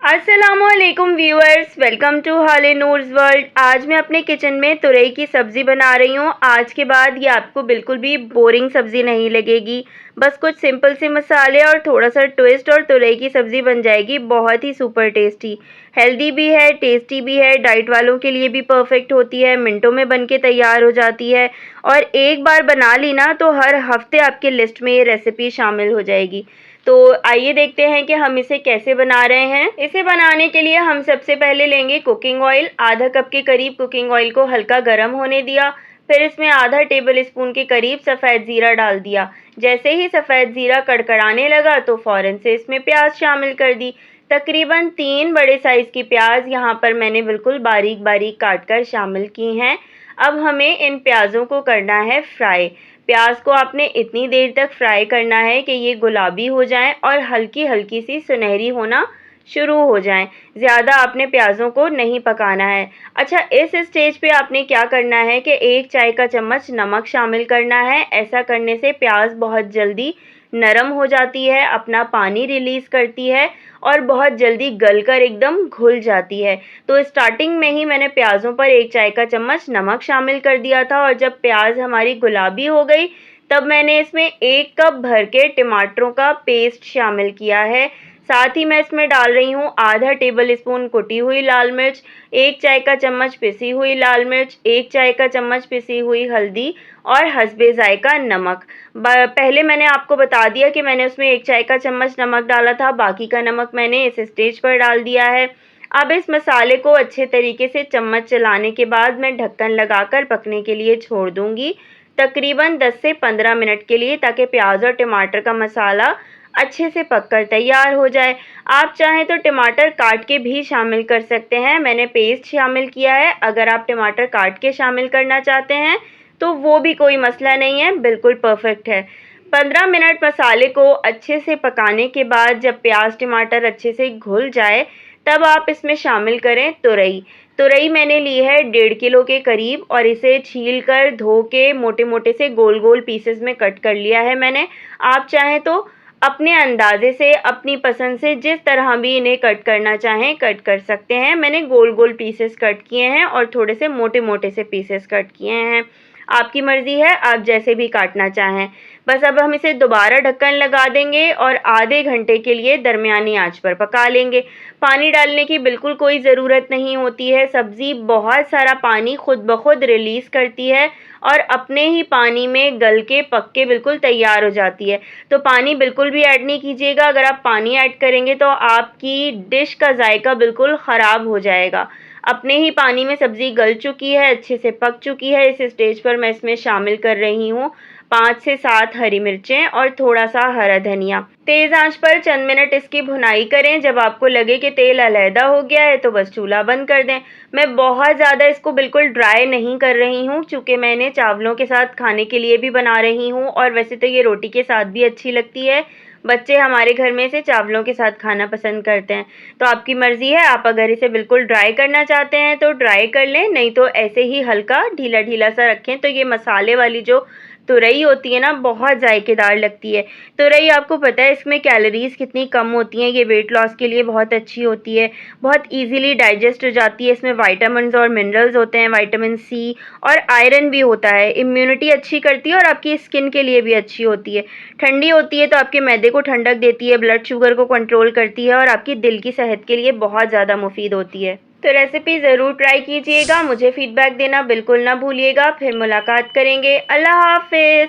अस्सलामुअलैकुम viewers, welcome to हाले Noor's world. आज मैं अपने किचन में तुरई की सब्ज़ी बना रही हूँ। आज के बाद ये आपको बिल्कुल भी बोरिंग सब्ज़ी नहीं लगेगी। बस कुछ सिंपल से मसाले और थोड़ा सा ट्विस्ट और तुरई की सब्ज़ी बन जाएगी बहुत ही सुपर टेस्टी। हेल्दी भी है, टेस्टी भी है, डाइट वालों के लिए भी परफेक्ट होती है, मिनटों में बन के तैयार हो जाती है। और एक बार बना ली ना तो हर हफ्ते आपके लिस्ट में ये रेसिपी शामिल हो जाएगी। तो आइए देखते हैं कि हम इसे कैसे बना रहे हैं। इसे बनाने के लिए हम सबसे पहले लेंगे कुकिंग ऑयल। आधा कप के करीब कुकिंग ऑयल को हल्का गर्म होने दिया। फिर इसमें आधा टेबल स्पून के करीब सफ़ेद ज़ीरा डाल दिया। जैसे ही सफ़ेद ज़ीरा कड़कड़ाने लगा तो फ़ौरन से इसमें प्याज शामिल कर दी। तकरीबन 3 बड़े साइज़ की प्याज यहाँ पर मैंने बिल्कुल बारीक बारीक काट कर शामिल की हैं। अब हमें इन प्याज़ों को करना है फ्राई। प्याज को आपने इतनी देर तक फ्राई करना है कि ये गुलाबी हो जाएं और हल्की हल्की सी सुनहरी होना शुरू हो जाएं। ज़्यादा आपने प्याज़ों को नहीं पकाना है। अच्छा, इस स्टेज पे आपने क्या करना है कि 1 चाय का चम्मच नमक शामिल करना है। ऐसा करने से प्याज बहुत जल्दी नरम हो जाती है, अपना पानी रिलीज़ करती है और बहुत जल्दी गलकर एकदम घुल जाती है। तो स्टार्टिंग में ही मैंने प्याज़ों पर 1 चाय का चम्मच नमक शामिल कर दिया था और जब प्याज हमारी गुलाबी हो गई तब मैंने इसमें 1 कप भर के टमाटरों का पेस्ट शामिल किया है। साथ ही मैं इसमें डाल रही हूँ आधा टेबल स्पून कुटी हुई लाल मिर्च, 1 चाय का चम्मच पिसी हुई लाल मिर्च, 1 चाय का चम्मच पिसी हुई हल्दी और हस्बे जायका नमक। पहले मैंने आपको बता दिया कि मैंने उसमें 1 चाय का चम्मच नमक डाला था, बाकी का नमक मैंने इस स्टेज पर डाल दिया है। अब इस मसाले को अच्छे तरीके से चम्मच चलाने के बाद मैं ढक्कन लगाकर पकने के लिए छोड़ दूंगी, तकरीबन 10 से 15 मिनट के लिए, ताकि प्याज और टमाटर का मसाला अच्छे से पककर तैयार हो जाए। आप चाहें तो टमाटर काट के भी शामिल कर सकते हैं, मैंने पेस्ट शामिल किया है। अगर आप टमाटर काट के शामिल करना चाहते हैं तो वो भी कोई मसला नहीं है, बिल्कुल परफेक्ट है। 15 मिनट मसाले को अच्छे से पकाने के बाद जब प्याज टमाटर अच्छे से घुल जाए तब आप इसमें शामिल करें तुरई। तुरई मैंने ली है 1.5 किलो के करीब और इसे छील कर धो के मोटे मोटे से गोल गोल पीसेस में कट कर लिया है मैंने। आप चाहें तो अपने अंदाजे से, अपनी पसंद से जिस तरह भी इन्हें कट करना चाहें कट कर सकते हैं। मैंने गोल गोल पीसेस कट किए हैं और थोड़े से मोटे मोटे से पीसेस कट किए हैं। आपकी मर्ज़ी है, आप जैसे भी काटना चाहें। बस अब हम इसे दोबारा ढक्कन लगा देंगे और आधे घंटे के लिए दरमियानी आंच पर पका लेंगे। पानी डालने की बिल्कुल कोई ज़रूरत नहीं होती है। सब्ज़ी बहुत सारा पानी खुद ब खुद रिलीज़ करती है और अपने ही पानी में गल के पक के बिल्कुल तैयार हो जाती है। तो पानी बिल्कुल भी ऐड नहीं कीजिएगा। अगर आप पानी ऐड करेंगे तो आपकी डिश का जायका बिल्कुल ख़राब हो जाएगा। अपने ही पानी में सब्ज़ी गल चुकी है, अच्छे से पक चुकी है। इस स्टेज पर मैं इसमें शामिल कर रही हूँ 5 से 7 हरी मिर्चें और थोड़ा सा हरा धनिया। तेज़ आंच पर चंद मिनट इसकी भुनाई करें। जब आपको लगे कि तेल अलहदा हो गया है तो बस चूल्हा बंद कर दें। मैं बहुत ज़्यादा इसको बिल्कुल ड्राई नहीं कर रही हूँ, चूँकि मैं इन्हें चावलों के साथ खाने के लिए भी बना रही हूँ और वैसे तो ये रोटी के साथ भी अच्छी लगती है। बच्चे हमारे घर में इसे चावलों के साथ खाना पसंद करते हैं। तो आपकी मर्ज़ी है, आप अगर इसे बिल्कुल ड्राई करना चाहते हैं तो ड्राई कर लें, नहीं तो ऐसे ही हल्का ढीला ढीला सा रखें। तो ये मसाले वाली जो तुरई होती है ना, बहुत जायकेदार लगती है। तुरई आपको पता है इसमें कैलोरीज़ कितनी कम होती हैं। ये वेट लॉस के लिए बहुत अच्छी होती है, बहुत इजीली डाइजेस्ट हो जाती है। इसमें विटामिन्स और मिनरल्स होते हैं, विटामिन सी और आयरन भी होता है। इम्यूनिटी अच्छी करती है और आपकी स्किन के लिए भी अच्छी होती है। ठंडी होती है तो आपके मैदे को ठंडक देती है, ब्लड शुगर को कंट्रोल करती है और आपकी दिल की सेहत के लिए बहुत ज़्यादा मुफीद होती है। तो रेसिपी ज़रूर ट्राई कीजिएगा, मुझे फीडबैक देना बिल्कुल ना भूलिएगा। फिर मुलाकात करेंगे। अल्लाह हाफ़िज़।